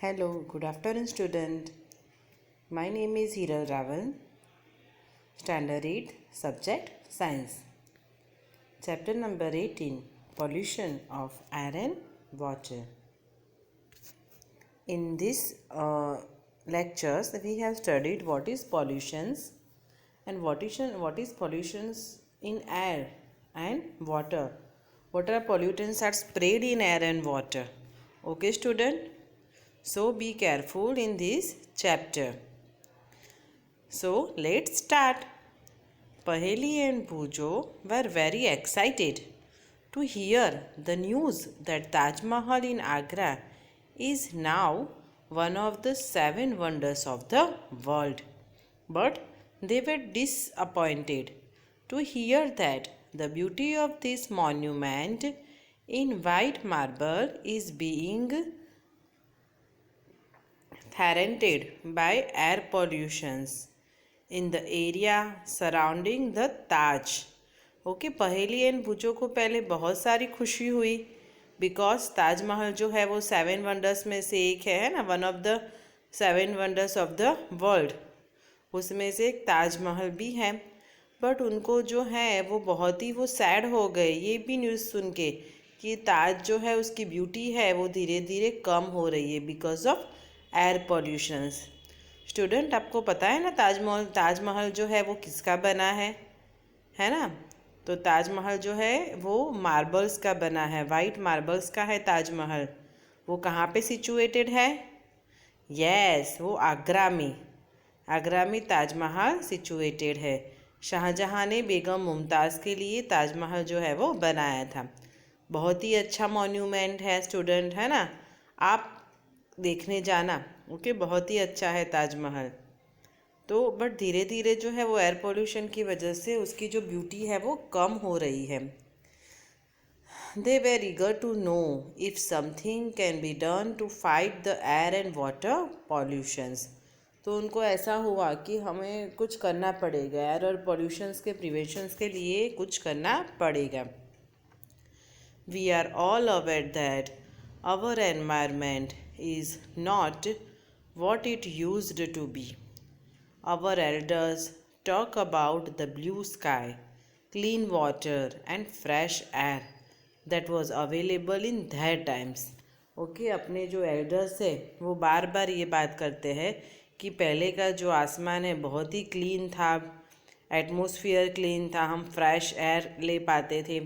Hello, good afternoon, student. My name is Hiral Raval, Standard 8, Subject Science. Chapter number 18, Pollution of Air and Water. In this lectures, we have studied what is pollutions and what is pollutions in air and water. What are pollutants are sprayed in air and water. Okay, student? So be careful in this chapter. So let's start. Paheli and Pujo were very excited to hear the news that Taj Mahal in Agra is now one of the 7 wonders of the world. But they were disappointed to hear that the beauty of this monument in white marble is being threatened by air pollutions in the area surrounding the Taj. Okay पहेली and भुजो को पहले बहुत सारी खुशी हुई because Taj Mahal जो है वो 7 वंडर्स में से एक है ना, one of the 7 wonders of the world, उसमें से एक ताजमहल भी है। बट उनको जो है वो बहुत ही वो सैड हो गए ये भी न्यूज़ सुन के कि ताज जो है उसकी ब्यूटी है वो धीरे धीरे कम हो रही है because of air pollutions. Student, आपको पता है ना ताजमहल जो है वो किसका बना है ना? तो ताजमहल जो है वो मार्बल्स का बना है, वाइट मार्बल्स का है ताजमहल। वो कहाँ पे सिचुएटेड है? यस, वो आगरा में ताजमहल सिचुएटेड है। शाहजहाँ ने बेगम मुमताज़ के लिए ताजमहल जो है वो बनाया था। बहुत ही अच्छा मॉन्यूमेंट है स्टूडेंट, है ना? आप देखने जाना। ओके, बहुत ही अच्छा है ताजमहल। तो बट धीरे धीरे जो है वो एयर पोल्यूशन की वजह से उसकी जो ब्यूटी है वो कम हो रही है। They were eager to know if something can be done to fight the air and water pollutions. तो उनको ऐसा हुआ कि हमें कुछ करना पड़ेगा, एयर और पॉल्यूशंस के प्रिवेंशंस के लिए कुछ करना पड़ेगा। We are all aware that our environment is not what it used to be. Our elders talk about the blue sky, clean water and fresh air that was available in their times. Okay, अपने जो elders है वो बार बार ये बात करते हैं कि पहले का जो आसमान है बहुत ही क्लीन था, एटमॉस्फेयर क्लीन था, हम फ्रेश एयर ले पाते थे।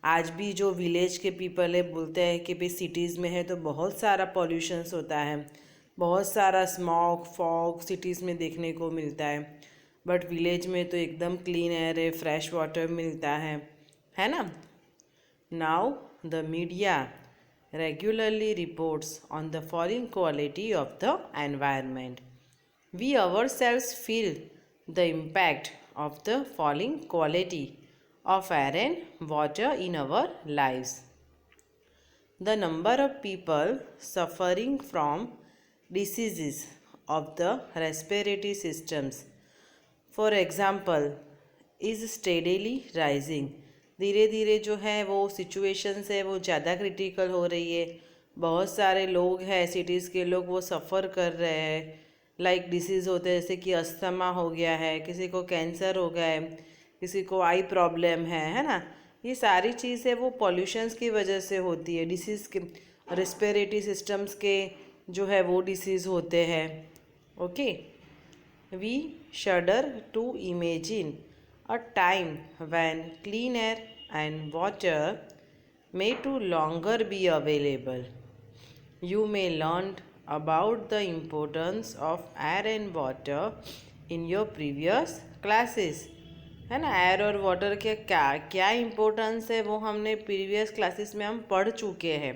आज भी जो विलेज के पीपल है बोलते हैं कि भाई सिटीज़ में है तो बहुत सारा पॉल्यूशंस होता है, बहुत सारा स्मॉग फॉग सिटीज़ में देखने को मिलता है। बट विलेज में तो एकदम क्लीन एयर है, फ्रेश वाटर मिलता है ना? Now the media regularly reports on the falling quality of the environment. We ourselves feel the impact of the falling quality of air and water in our lives. The number of people suffering from diseases of the respiratory systems, for example, is steadily rising. धीरे धीरे जो है वो situations है वो ज़्यादा critical हो रही है। बहुत सारे लोग हैं, सिटीज़ के लोग, वो सफ़र कर रहे हैं। लाइक डिसीज़ होते हैं जैसे कि अस्थमा हो गया है, किसी को कैंसर हो गया है, किसी को आई प्रॉब्लम है ना? ये सारी चीज़ है वो पॉल्यूशंस की वजह से होती है। डिसीज़ के रेस्पिरेटरी सिस्टम्स के जो है वो डिसीज़ होते हैं। Okay, we shudder to imagine a time when clean air and water may to longer be available. You may learn about the importance of air and water in your previous classes. है ना? Air और water के क्या क्या importance है वो हमने previous classes में हम पढ़ चुके हैं,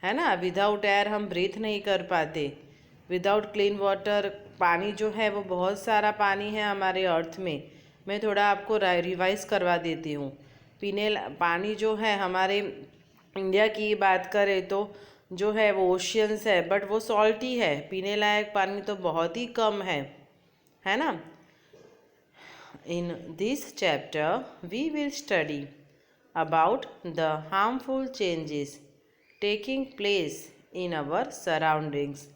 है ना? विदाउट एयर हम ब्रीथ नहीं कर पाते। विदाउट क्लीन वाटर, पानी जो है वो बहुत सारा पानी है हमारे अर्थ में। मैं थोड़ा आपको रिवाइज करवा देती हूँ। पीने पानी जो है हमारे इंडिया की बात करें तो जो है वो ओशियंस है, बट वो सॉल्टी है। पीने लायक पानी तो बहुत ही कम है ना? In this chapter we will study about the harmful changes taking place in our surroundings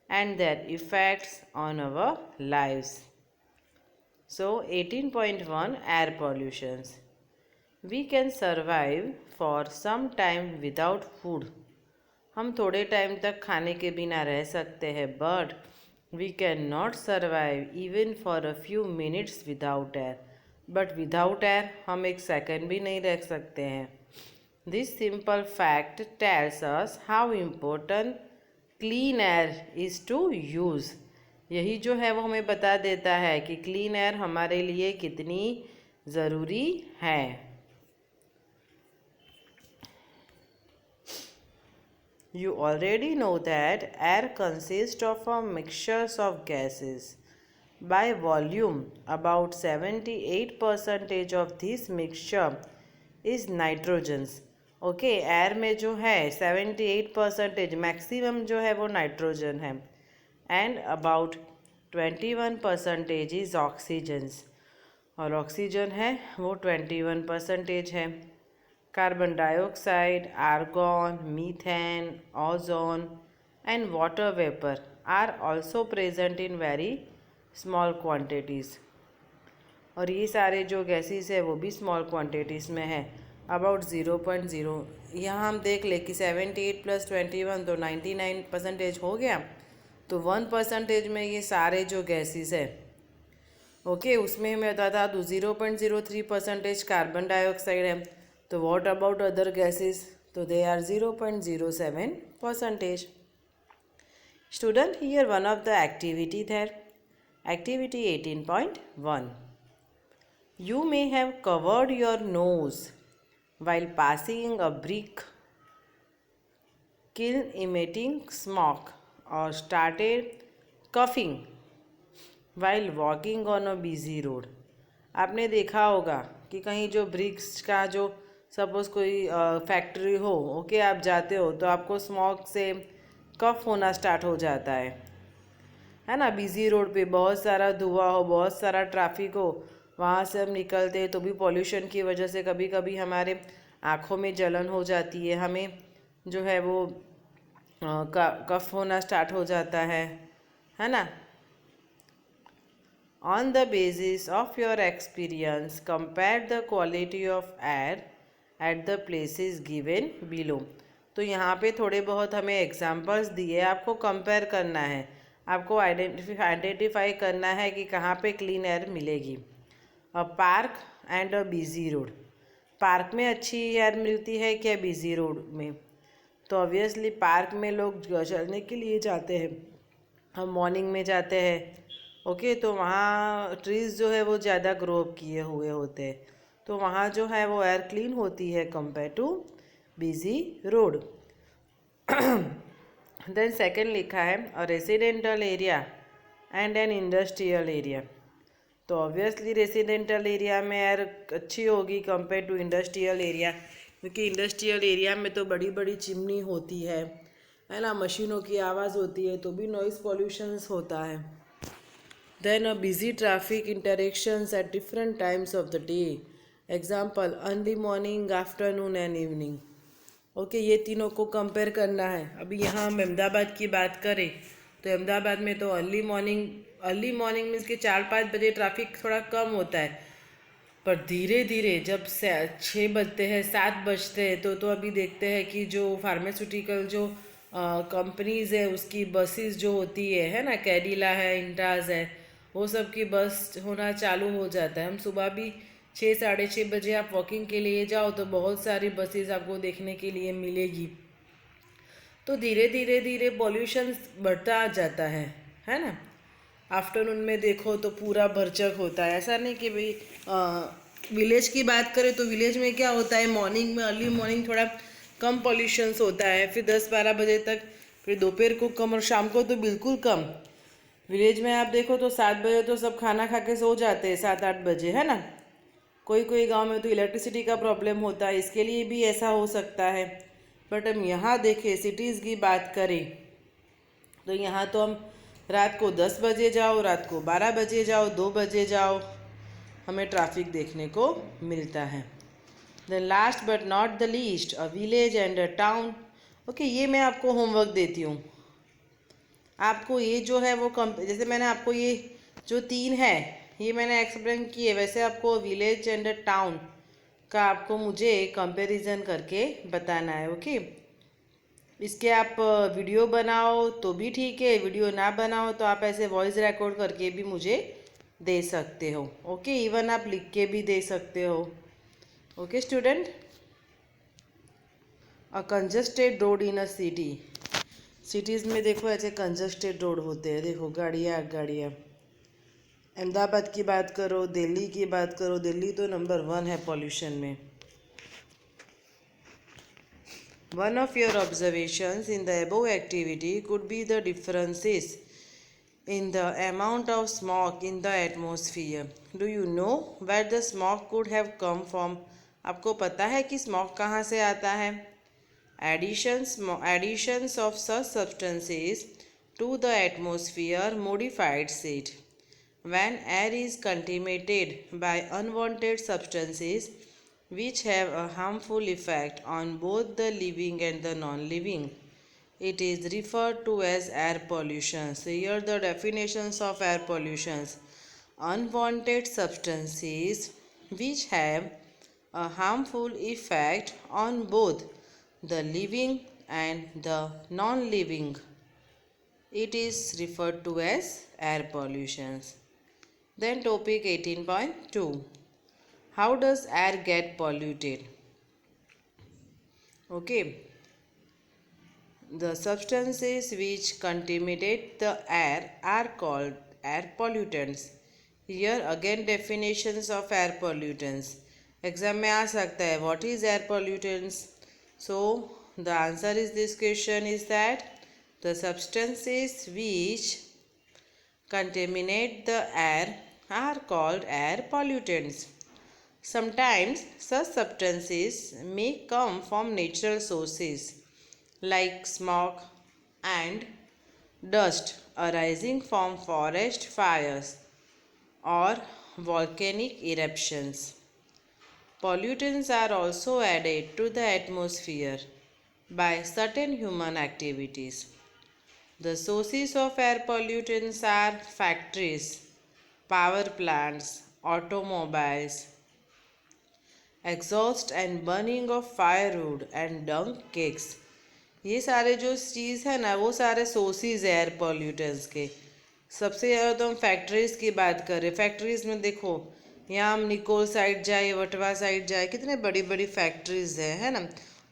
and their effects on our lives. So 18.1 air pollutions. We can survive for some time without food. हम थोड़े time तक खाने के बिना रह सकते हैं, but we cannot survive even for a few minutes without air. But without air हम एक सेकंड भी नहीं रह सकते हैं. This simple fact tells us how important clean air is to use. यही जो है वो हमें बता देता है कि क्लीन एयर हमारे लिए कितनी ज़रूरी है. You already know that air consists of a mixture of gases. By volume, about 78% of this mixture is nitrogens. Okay, air में जो है 78% मैक्सिमम जो है वो नाइट्रोजन है, एंड अबाउट 21% इज ऑक्सीजन्स, और ऑक्सीजन है वो 21% है. Carbon dioxide, argon, methane, ozone and water vapour are also present in very small quantities. और ये सारे जो गैसेस है वो भी स्मॉल क्वांटिटीज़ में है, अबाउट 0.0. यहाँ हम देख ले कि 78 + 21 तो 99% हो गया. तो 1% में ये सारे जो गैसेस है, ओके, उसमें हमें बता दो 0.03% कार्बन डाइऑक्साइड है. तो व्हाट अबाउट अदर गैसेस? तो they are 0.07%. Student, here one of the activity there. Activity 18.1. You may have covered your nose while passing a brick kiln emitting smoke, or started coughing while walking on a busy road. आपने देखा होगा कि कहीं जो BRICS का जो suppose कोई factory हो, ओके, आप जाते हो तो आपको स्मोक से कफ होना स्टार्ट हो जाता है ना. बिजी रोड पे बहुत सारा धुआं हो, बहुत सारा ट्रैफिक हो, वहाँ से हम निकलते हैं तो भी पॉल्यूशन की वजह से कभी कभी हमारे आँखों में जलन हो जाती है, हमें जो है वो कफ होना स्टार्ट हो जाता है ना. On the basis of your experience compare the quality of air at the places given below. तो यहाँ पे थोड़े बहुत हमें एग्जांपल्स दिए, आपको कंपेयर करना है, आपको आइडेंटिफाई करना है कि कहाँ पे क्लीन एयर मिलेगी. A park and a busy road. Park में अच्छी एयर मिलती है क्या बिजी रोड में? तो ऑब्वियसली पार्क में लोग चलने के लिए जाते हैं, हम मॉर्निंग में जाते हैं, ओके, तो वहाँ ट्रीज़ जो है वो ज़्यादा ग्रो अप किए हुए होते हैं, तो वहाँ जो है वो एयर क्लीन होती है compare to busy road. Then second लिखा है a residential area and an industrial area. तो ऑब्वियसली रेसिडेंटल एरिया में एयर अच्छी होगी कंपेयर टू इंडस्ट्रियल एरिया, क्योंकि इंडस्ट्रियल एरिया में तो बड़ी बड़ी चिमनी होती है ना, मशीनों की आवाज़ होती है, तो भी नॉइज़ पॉल्यूशंस होता है. Then a busy traffic interactions at different times of the day. Example early morning, afternoon and evening. Okay, ये तीनों को कंपेयर करना है. अभी यहाँ हम अहमदाबाद की बात करें तो अहमदाबाद में तो अर्ली मॉर्निंग मीन्स कि 4-5 बजे ट्रैफिक थोड़ा कम होता है, पर धीरे धीरे जब 6 बजते हैं, 7 बजते हैं, तो अभी देखते हैं कि जो फार्मास्यूटिकल जो कंपनीज़ है उसकी बसेस जो होती है ना, कैडिला है, इंटाज है, वो सब की बस होना चालू हो जाता है. हम सुबह भी 6-6:30 बजे आप वॉकिंग के लिए जाओ तो बहुत सारी बसेस आपको देखने के लिए मिलेगी. तो धीरे धीरे पॉल्यूशन बढ़ता जाता है ना. आफ्टरनून में देखो तो पूरा भरचक होता है. ऐसा नहीं कि भाई विलेज की बात करें तो विलेज में क्या होता है, मॉर्निंग में अर्ली मॉर्निंग थोड़ा कम पॉल्यूशंस होता है, फिर 10-12 बजे तक, फिर दोपहर को कम और शाम को तो बिल्कुल कम. विलेज में आप देखो तो 7 बजे तो सब खाना खा के सो जाते हैं, 7-8 बजे, है ना. कोई गांव में तो इलेक्ट्रिसिटी का प्रॉब्लम होता है, इसके लिए भी ऐसा हो सकता है. बट हम यहाँ देखें, सिटीज़ की बात करें तो यहाँ तो हम रात को 10 बजे जाओ, रात को 12 बजे जाओ, 2 बजे जाओ, हमें ट्रैफिक देखने को मिलता है. The last but not the least, a village and a town okay, ये मैं आपको होमवर्क देती हूँ। आपको ये जो है वो जैसे मैंने आपको ये जो 3 है ये मैंने एक्सप्लेन किए, वैसे आपको विलेज एंड टाउन का आपको मुझे कंपैरिजन करके बताना है। ओके, इसके आप वीडियो बनाओ तो भी ठीक है, वीडियो ना बनाओ तो आप ऐसे वॉइस रिकॉर्ड करके भी मुझे दे सकते हो। ओके, इवन आप लिख के भी दे सकते हो। ओके स्टूडेंट, अ कंजस्टेड रोड इन अ सिटी। सिटीज़ में देखो ऐसे कंजस्टेड रोड होते हैं, देखो गाड़ियाँ गाड़ियाँ। अहमदाबाद की बात करो, दिल्ली की बात करो, दिल्ली तो नंबर 1 है पॉल्यूशन में। One of your observations in the above activity could be the differences in the amount of smoke in the atmosphere. Do you know where the smoke could have come from? आपको पता है कि smoke कहाँ से आता है? Additions of such substances to the atmosphere modifies it. When air is contaminated by unwanted substances which have a harmful effect on both the living and the non-living, it is referred to as air pollution. So here the definitions of air pollution: unwanted substances which have a harmful effect on both the living and the non-living, it is referred to as air pollution. Then topic 18.2, how does air get polluted? Okay, the substances which contaminate the air are called air pollutants. Here again definitions of air pollutants. Exam में आ सकता है, what is air pollutants? So the answer is this question is that the substances which contaminate the air are called air pollutants. Sometimes such substances may come from natural sources like smoke and dust arising from forest fires or volcanic eruptions. Pollutants are also added to the atmosphere by certain human activities. The sources of air pollutants are factories, power plants, automobiles, exhaust and burning of firewood and dung cakes. ये सारे जो चीज़ है ना वो सारे sources है air pollutants के। सबसे ज़्यादा तो हम फैक्ट्रीज़ की बात करें, फैक्ट्रीज़ में देखो यहाँ हम निकोल साइड जाए, वटवा साइड जाए, कितने बड़ी बड़ी फैक्ट्रीज़ है ना,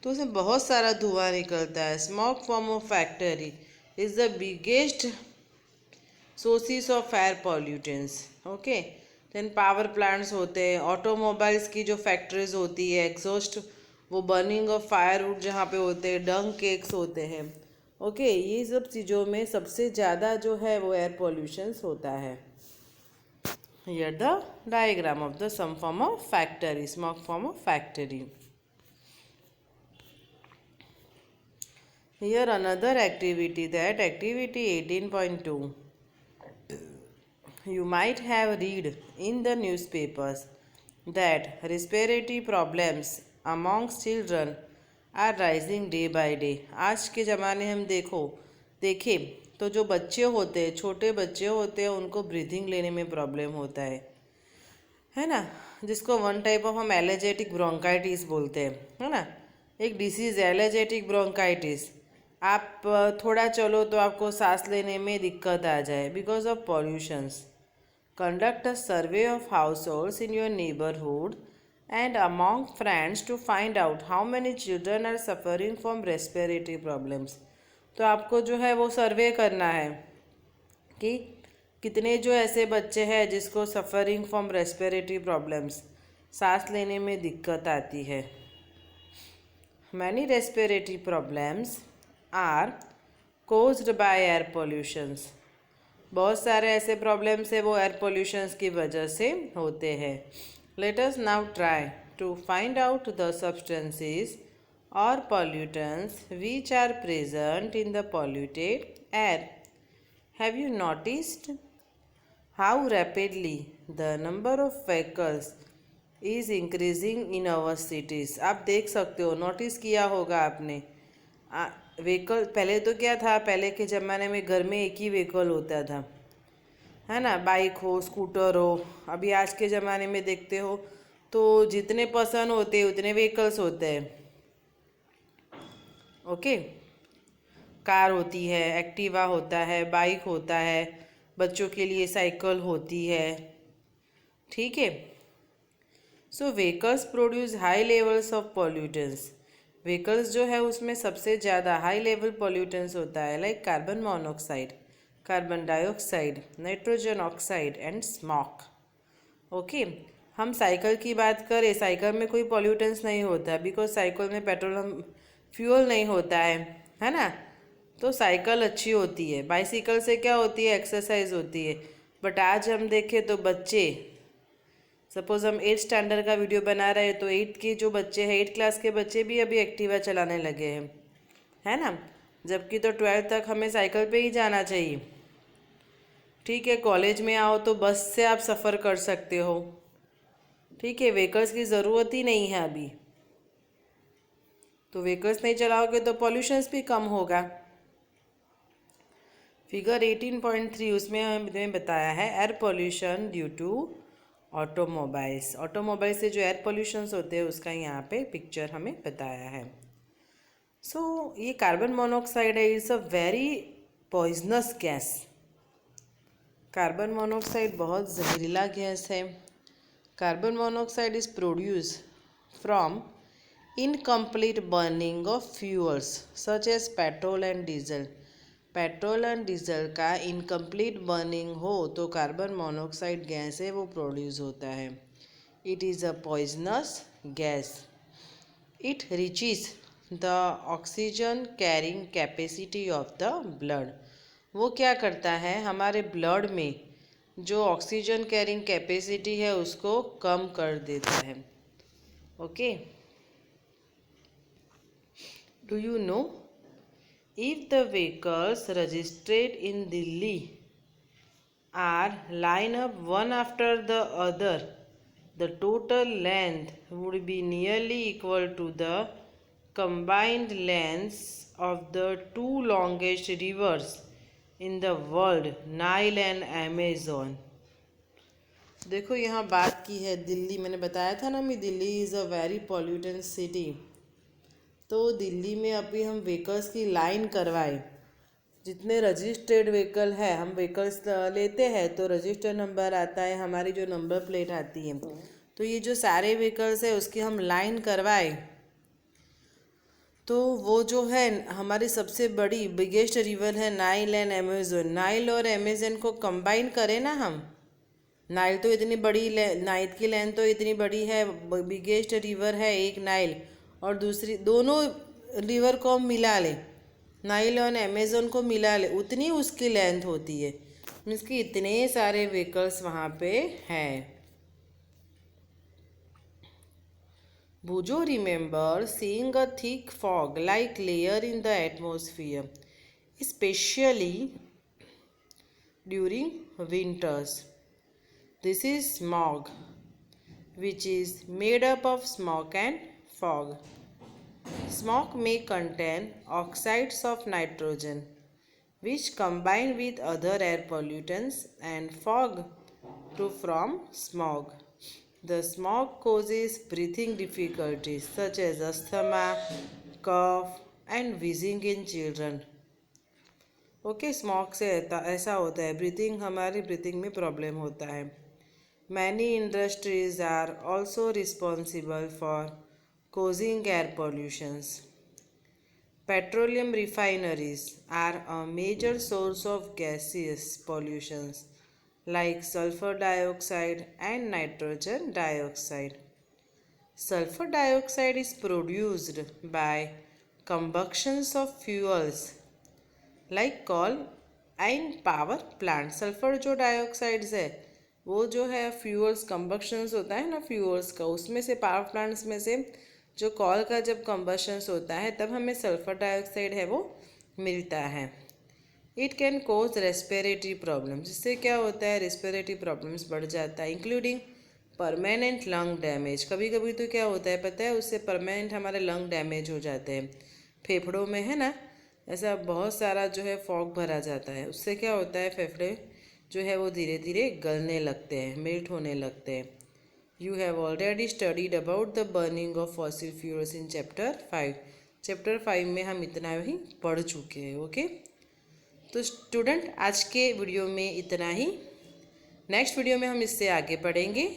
तो उसमें बहुत सारा धुआं निकलता है। Smoke from a factory is the biggest sources of air pollutants. Okay, then power plants होते हैं, ऑटोमोबाइल्स की जो फैक्ट्रीज होती है, एग्जॉस्ट वो बर्निंग ऑफ फायरवुड जहाँ पे होते हैं, डंग केक्स होते हैं। ओके, ये सब चीज़ों में सबसे ज़्यादा जो है वो एयर पॉल्यूशंस होता है। Here the diagram of the some form of factory, smoke form of factory. Here another activity, that activity 18.2. You might have read in the newspapers that respiratory problems amongst children are rising day by day. आज के ज़माने हम देखें तो जो बच्चे होते हैं, छोटे बच्चे होते हैं, उनको ब्रीथिंग लेने में प्रॉब्लम होता है ना, जिसको वन टाइप ऑफ हम एलर्जेटिक ब्रोंकाइटिस बोलते हैं, है ना, एक डिसीज़ है एलर्जेटिक ब्रोंकाइटिस। आप थोड़ा चलो तो आपको सांस लेने में दिक्कत आ जाए because of pollutions. Conduct a survey of households in your neighbourhood and among friends to find out how many children are suffering from respiratory problems. तो आपको जो है वो सर्वे करना है कि कितने जो ऐसे बच्चे हैं जिसको सफ़रिंग फ्रॉम रेस्पिरेटरी प्रॉब्लम्स, सांस लेने में दिक्कत आती है। Many respiratory problems are caused by air pollutions. बहुत सारे ऐसे प्रॉब्लम्स है वो एयर पॉल्यूशंस की वजह से होते हैं। Let us now try to find out the substances or pollutants which are present in the polluted air. Have you noticed how rapidly the number of vehicles is increasing in our cities? आप देख सकते हो, notice किया होगा आपने, vehicle पहले तो क्या था, पहले के ज़माने में घर में एक ही व्हीकल होता था, है ना, बाइक हो स्कूटर हो। अभी आज के ज़माने में देखते हो तो जितने पर्सन होते हैं उतने व्हीकल्स होते हैं। ओके, कार होती है, एक्टिवा होता है, बाइक होता है, बच्चों के लिए साइकिल होती है। ठीक है। So vehicles produce high levels of pollutants. Vehicles जो है उसमें सबसे ज़्यादा हाई लेवल पॉल्यूटेंस होता है, like carbon monoxide, carbon dioxide, nitrogen oxide and smoke. Okay, हम साइकिल की बात करें, साइकिल में कोई पॉल्यूटेंस नहीं होता, बिकॉज साइकिल में पेट्रोल फ्यूल नहीं होता है ना। तो साइकिल अच्छी होती है। बाइसिकल से क्या होती है, एक्सरसाइज होती है। बट आज हम देखें तो बच्चे, सपोज हम 8th स्टैंडर्ड का वीडियो बना रहे हैं तो 8th के जो बच्चे हैं, 8th क्लास के बच्चे भी अभी एक्टिवा चलाने लगे हैं, है ना। जबकि तो 12th तक हमें साइकिल पे ही जाना चाहिए। ठीक है, कॉलेज में आओ तो बस से आप सफ़र कर सकते हो। ठीक है, व्हीकल्स की ज़रूरत ही नहीं है अभी। तो व्हीकल्स नहीं चलाओगे तो पॉल्यूशंस भी कम होगा। फिगर 18.3 उसमें हमें बताया है air pollution due to automobiles. Automobile से जो एयर पॉल्यूशंस होते हैं उसका यहाँ पे पिक्चर हमें बताया है। सो ये कार्बन मोनोऑक्साइड है, it's a very poisonous gas. Carbon monoxide बहुत जहरीला गैस है। Carbon monoxide is produce from incomplete burning of fuels such as petrol and diesel. Petrol and diesel का इनकम्प्लीट बर्निंग हो तो कार्बन मोनोऑक्साइड गैस है वो produce होता है। It is a poisonous gas. It reaches the oxygen carrying capacity of the blood. वो क्या करता है, हमारे ब्लड में जो ऑक्सीजन कैरिंग कैपेसिटी है उसको कम कर देता है। Okay, do you know, if the vehicles registered in Delhi are line up one after the other, the total length would be nearly equal to the combined lengths of the two longest rivers in the world, Nile and Amazon। देखो यहाँ बात की है दिल्ली, मैंने बताया था ना, मैं Delhi is a very polluted city. तो दिल्ली में अभी हम व्हीकल्स की लाइन करवाए, जितने रजिस्टर्ड व्हीकल है, हम व्हीकल्स लेते हैं तो रजिस्टर्ड नंबर आता है, हमारी जो नंबर प्लेट आती है, तो ये जो सारे व्हीकल्स है उसकी हम लाइन करवाए तो वो जो है हमारी सबसे बड़ी बिगेस्ट रिवर है नाइल एंड अमेजन। नाइल और अमेजन को कंबाइन करें ना हम, नाइल तो इतनी बड़ी, नाइल की लेंथ तो इतनी बड़ी है, बिगेस्ट रिवर है एक नाइल, और दूसरी दोनों रिवर को हम मिला लें, नाइल और अमेजन को मिला ले, उतनी उसकी लेंथ होती है। मीन्स कि इतने सारे व्हीकल्स वहाँ पे हैं। Bujo remember seeing a thick fog-like layer in the atmosphere, especially during winters. This is smog, which is made up of smoke and fog. Smoke may contain oxides of nitrogen, which combine with other air pollutants and fog to form smog. The smog causes breathing difficulties such as asthma, cough, and wheezing in children. Okay, smog से ऐसा होता है, breathing, हमारी breathing में problem होता है। Many industries are also responsible for causing air pollutions. Petroleum refineries are a major source of gaseous pollutions like sulfur dioxide and nitrogen dioxide. Sulfur dioxide is produced by combustions of fuels like coal and power plant. Sulphur जो dioxides है वो जो है fuels, कंबक्शंस होता है ना fuels का, उसमें से, पावर प्लांट्स में से जो कॉल का जब कंबशंस होता है तब हमें सल्फर डाइऑक्साइड है वो मिलता है। It can cause respiratory problem, जिससे क्या होता है, रेस्पिरेटरी प्रॉब्लम्स बढ़ जाता है, इंक्लूडिंग परमानेंट लंग डैमेज। कभी कभी तो क्या होता है पता है, उससे परमानेंट हमारे लंग डैमेज हो जाते हैं, फेफड़ों में, है ना, ऐसा बहुत सारा जो है फॉग भरा जाता है। उससे क्या होता है, फेफड़े जो है वो धीरे धीरे गलने लगते हैं, मेल्ट होने लगते हैं। You have already studied about the burning of fossil fuels in chapter 5। Chapter 5 में हम इतना ही पढ़ चुके हैं। ओके, तो स्टूडेंट आज के वीडियो में इतना ही। नेक्स्ट वीडियो में हम इससे आगे पढ़ेंगे।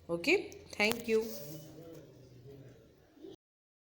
Okay, thank you.